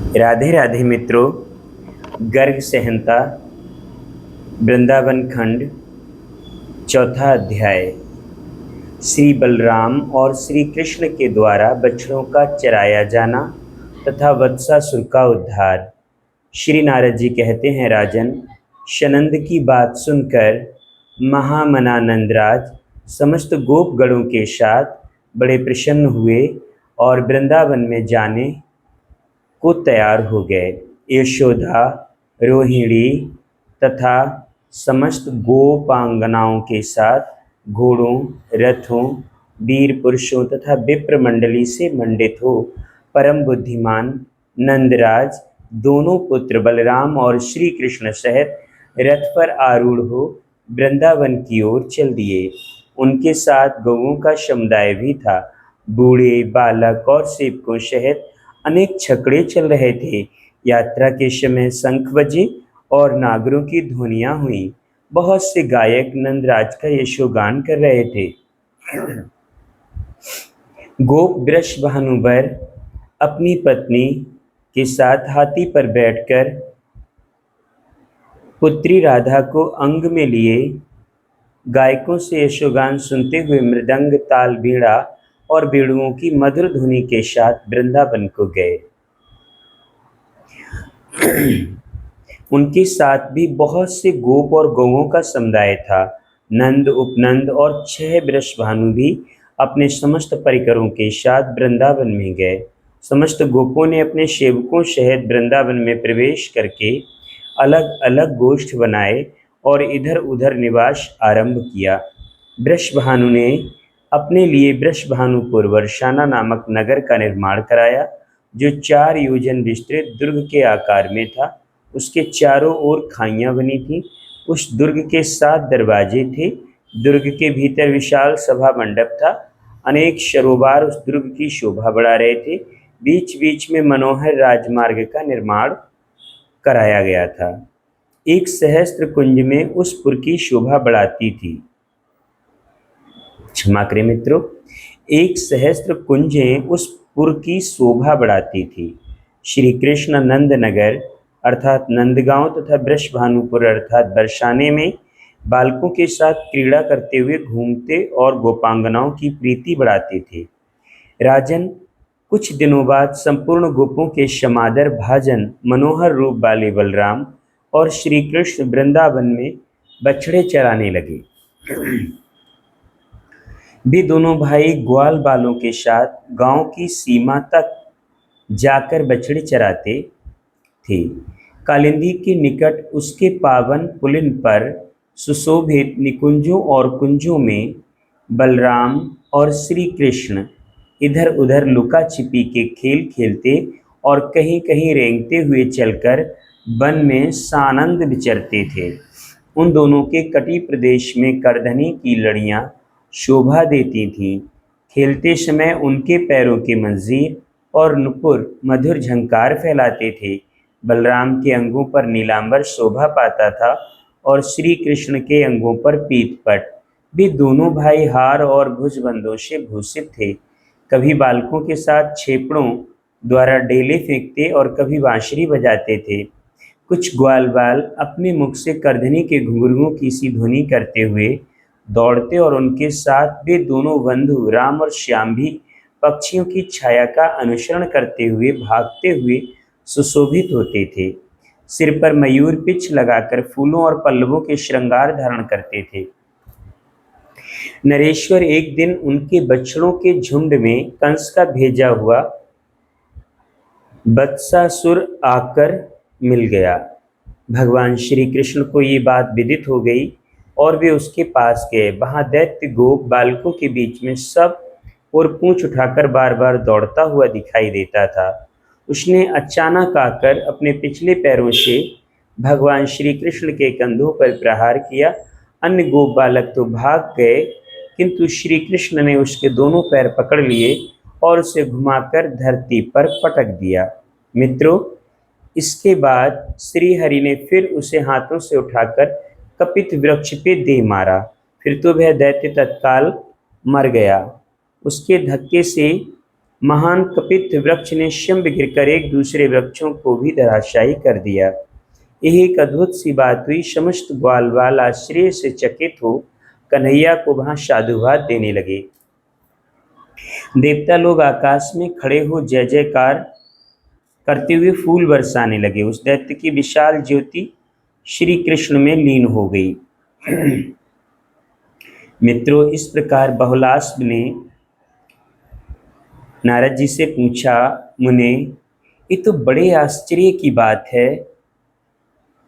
राधे राधे मित्रों। गर्ग सहनता वृंदावन खंड चौथा अध्याय। श्री बलराम और श्री कृष्ण के द्वारा बछड़ों का चराया जाना तथा वत्सासुर का उद्धार। श्री नारद जी कहते हैं, राजन, शनंद की बात सुनकर महामनानंदराज समस्त गोपगणों के साथ बड़े प्रसन्न हुए और वृंदावन में जाने को तैयार हो गए। यशोदा, रोहिणी तथा समस्त गोपांगनाओं के साथ घोड़ों, रथों, वीर पुरुषों तथा विप्र मंडली से मंडित हो परम बुद्धिमान नंदराज दोनों पुत्र बलराम और श्री कृष्ण सहित रथ पर आरूढ़ हो वृंदावन की ओर चल दिए। उनके साथ गौओं का समुदाय भी था। बूढ़े, बालक और सेवकों सहित अनेक छकड़े चल रहे थे। यात्रा के समय शंख बजे और नागरों की ध्वनियां हुई। बहुत से गायक नंदराज का यशोगान कर रहे थे। गोप वृषभानुवर अपनी पत्नी के साथ हाथी पर बैठकर पुत्री राधा को अंग में लिए गायकों से यशोगान सुनते हुए मृदंग, ताल, बीड़ा और बेड़ुओं की मधुर ध्वनि के साथ वृंदावन को गए। उनके साथ भी बहुत से गोप और गौओं का समुदाय था। नंद, उपनंद और 6 वृषभानु भी अपने समस्त परिकरों के साथ वृंदावन में गए। समस्त गोपों ने अपने सेवकों सहित वृंदावन में प्रवेश करके अलग अलग गोष्ठ बनाए और इधर उधर निवास आरंभ किया। वृषभानु ने अपने लिए वृषभानुपुर वर्षाना नामक नगर का निर्माण कराया, जो 4 योजन विस्तृत दुर्ग के आकार में था। उसके चारों ओर खाइयां बनी थीं। उस दुर्ग के 7 दरवाजे थे। दुर्ग के भीतर विशाल सभा मंडप था। अनेक सरोवर उस दुर्ग की शोभा बढ़ा रहे थे। बीच बीच में मनोहर राजमार्ग का निर्माण कराया गया था। एक सहस्त्र कुंज में उस पुर की शोभा बढ़ाती थी। क्षमा करें मित्रों, एक सहस्त्र कुंजें उस पुर की शोभा बढ़ाती थी। श्री कृष्ण नंद नगर अर्थात नंदगांव तथा वृषभानुपुर अर्थात बरसाने में बालकों के साथ क्रीड़ा करते हुए घूमते और गोपांगनाओं की प्रीति बढ़ाते थे। राजन, कुछ दिनों बाद संपूर्ण गोपों के समादर भाजन मनोहर रूप वाले बलराम और श्री कृष्ण वृंदावन में बछड़े चराने लगे। भी दोनों भाई ग्वाल बालों के साथ गांव की सीमा तक जाकर बछड़े चराते थे। कालिंदी के निकट उसके पावन पुलिन पर सुशोभित निकुंजों और कुंजों में बलराम और श्री कृष्ण इधर उधर लुका छिपी के खेल खेलते और कहीं कहीं रेंगते हुए चलकर वन में सानंद विचरते थे। उन दोनों के कटी प्रदेश में करधनी की लड़ियां शोभा देती थीं। खेलते समय उनके पैरों के मंजीर और नुपुर मधुर झंकार फैलाते थे। बलराम के अंगों पर नीलांबर शोभा पाता था और श्री कृष्ण के अंगों पर पीतपट। भी दोनों भाई हार और भुजबंदों से भूषित थे। कभी बालकों के साथ छेपड़ों द्वारा डेले फेंकते और कभी बांसुरी बजाते थे। कुछ ग्वाल बाल अपने मुख से करधनी के घुंघरुओं की सी ध्वनि करते हुए दौड़ते और उनके साथ वे दोनों बंधु राम और श्याम भी पक्षियों की छाया का अनुसरण करते हुए भागते हुए सुशोभित होते थे। सिर पर मयूर पिछ लगाकर फूलों और पल्लवों के श्रृंगार धारण करते थे। नरेश्वर एक दिन उनके बछड़ों के झुंड में कंस का भेजा हुआ बत्सासुर आकर मिल गया। भगवान श्री कृष्ण को ये बात विदित हो गई और वे उसके पास गए। वहां दैत्य गोप बालकों के बीच में सब और पूंछ उठाकर बार बार दौड़ता हुआ दिखाई देता था। उसने अचानक आकर अपने पिछले पैरों से भगवान श्री कृष्ण के कंधों पर प्रहार किया। अन्य गोप बालक तो भाग गए, किंतु श्री कृष्ण ने उसके दोनों पैर पकड़ लिए और उसे घुमाकर धरती पर पटक दिया। मित्रों, इसके बाद श्री हरि ने फिर उसे हाथों से उठाकर कपित वृक्ष पे दे मारा। फिर तो वह दैत्य तत्काल मर गया। उसके धक्के से महान कपित वृक्ष ने शंभ गिरकर एक दूसरे वृक्षों को भी धराशायी कर दिया। यह एक अद्भुत सी बात हुई। समस्त ग्वाल बाल आश्चर्य से चकित हो कन्हैया को वहां साधुवाद देने लगे। देवता लोग आकाश में खड़े हो जय जयकार करते हुए फूल बरसाने लगे। उस दैत्य की विशाल ज्योति श्री कृष्ण में लीन हो गई। मित्रों, इस प्रकार बहुलास्व ने नारद जी से पूछा, मुने, ये तो बड़े आश्चर्य की बात है,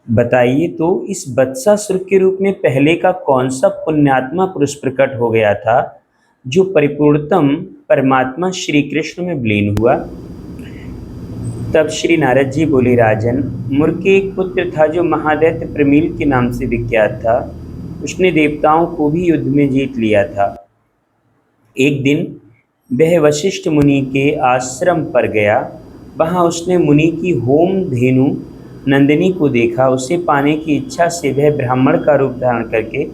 बताइए तो इस वत्सासुर के रूप में पहले का कौन सा पुण्यात्मा पुरुष प्रकट हो गया था जो परिपूर्णतम परमात्मा श्री कृष्ण में विलीन हुआ? तब श्री नारद जी बोले, राजन, मुर के एक पुत्र था जो महादैत्य प्रमील के नाम से विख्यात था। उसने देवताओं को भी युद्ध में जीत लिया था। एक दिन वह वशिष्ठ मुनि के आश्रम पर गया। वहाँ उसने मुनि की होम धेनु नंदिनी को देखा। उसे पाने की इच्छा से वह ब्राह्मण का रूप धारण करके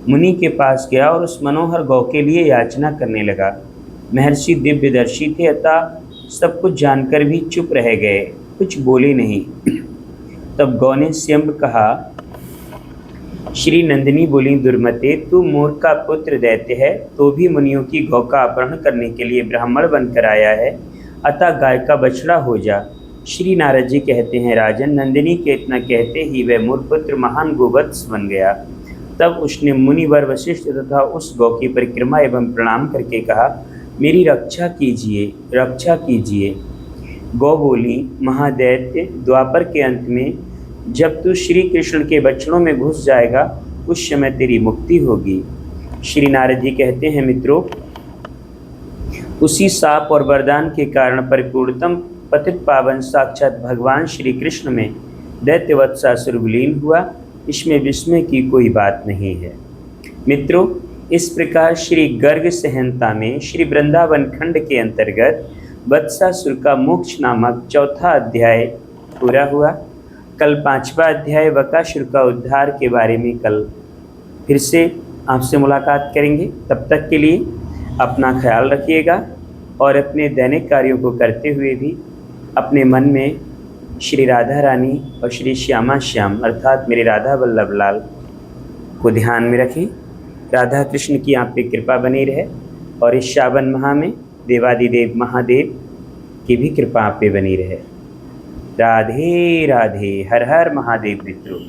मुनि के पास गया और उस मनोहर गौ के लिए याचना करने लगा। महर्षि दिव्यदर्शी थे, अतः सब कुछ जानकर भी चुप रह गए, कुछ बोले नहीं। तब गौ ने स्वयं कहा, श्री नंदिनी बोली, दुर्मते, तू मोर का पुत्र दैत्य है, तो भी मुनियों की गौ का अपहरण करने के लिए ब्राह्मण बनकर आया है, अतः गाय का बछड़ा हो जा। श्री नारद जी कहते हैं, राजन, नंदिनी के इतना कहते ही वह मोर पुत्र महान गोवत्स बन गया। तब उसने मुनिवर वशिष्ठ तथा उस गौ की परिक्रमा एवं प्रणाम करके कहा, मेरी रक्षा कीजिए, रक्षा कीजिए। गौ बोली, महादैत्य, द्वापर के अंत में जब तू श्री कृष्ण के बछड़ों में घुस जाएगा, उस समय तेरी मुक्ति होगी। श्री नारद जी कहते हैं, मित्रों, उसी साप और वरदान के कारण परिपूर्णतम पतित पावन साक्षात भगवान श्री कृष्ण में दैत्य वत्सासुर विलीन हुआ। इसमें विस्मय की कोई बात नहीं है। मित्रों, इस प्रकार श्री गर्ग संहिता में श्री वृंदावन खंड के अंतर्गत वत्सासुर का मोक्ष नामक चौथा अध्याय पूरा हुआ। कल पांचवा अध्याय बकासुर का उद्धार के बारे में कल फिर से आपसे मुलाकात करेंगे। तब तक के लिए अपना ख्याल रखिएगा और अपने दैनिक कार्यों को करते हुए भी अपने मन में श्री राधा रानी और श्री श्यामा श्याम अर्थात मेरे राधा वल्लभ लाल को ध्यान में रखें। राधा कृष्ण की आप पे कृपा बनी रहे और इस श्रावण माह में देवादिदेव महादेव की भी कृपा आप पे बनी रहे। राधे राधे, हर हर महादेव मित्रों।